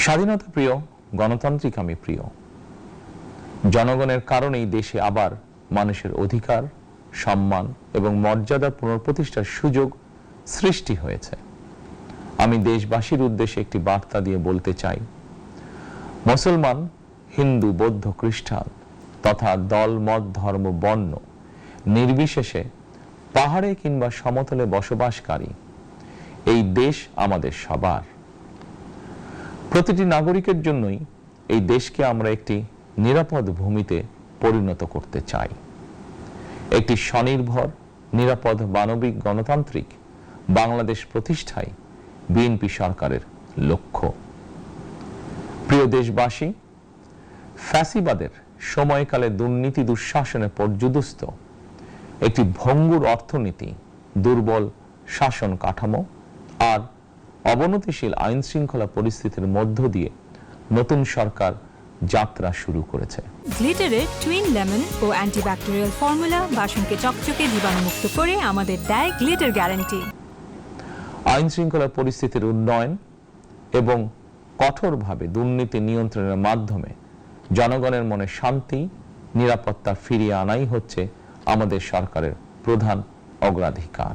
স্বাধীনতা প্রিয়, গণতান্ত্রিক আমি প্রিয়। জনগণের কারণেই দেশে আবার মানুষের অধিকার, সম্মান এবং মর্যাদা পুনঃপ্রতিষ্ঠার সুযোগ সৃষ্টি হয়েছে। আমি দেশবাসীর উদ্দেশ্যে একটি বার্তা দিয়ে বলতে চাই, মুসলমান, হিন্দু, বৌদ্ধ, খ্রিস্টান তথা দল, মত, ধর্ম, বর্ণ নির্বিশেষে পাহাড়ে কিংবা সমতলে বসবাসকারী এই দেশ আমাদের সবার। প্রতিটি নাগরিকের জন্যই এই দেশকে আমরা একটি নিরাপদ ভূমিতে পরিণত করতে চাই। একটি স্বনির্ভর, নিরাপদ, মানবিক, গণতান্ত্রিক বাংলাদেশ প্রতিষ্ঠাই বিএনপি সরকারের লক্ষ্য। প্রিয় দেশবাসী, ফ্যাসিবাদের সময়কালে দুর্নীতি, দুঃশাসনে পর্যুদস্ত একটি ভঙ্গুর অর্থনীতি, দুর্বল শাসন কাঠামো আর অবনতিশীল আইন শৃঙ্খলা পরিস্থিতির মধ্য দিয়ে নতুন সরকার যাত্রা শুরু করেছে। গ্লিটারের টুইন লেমন ও অ্যান্টিব্যাকটেরিয়াল ফর্মুলা বাসনকে চকচকে জীবাণুমুক্ত করে আমাদের দেয় গ্লিটার গ্যারান্টি। আইন শৃঙ্খলা পরিস্থিতির উন্নয়ন এবং কঠোরভাবে দুর্নীতি নিয়ন্ত্রণের মাধ্যমে জনগণের মনে শান্তি, নিরাপত্তা ফিরিয়ে আনাই হচ্ছে আমাদের সরকারের প্রধান অগ্রাধিকার।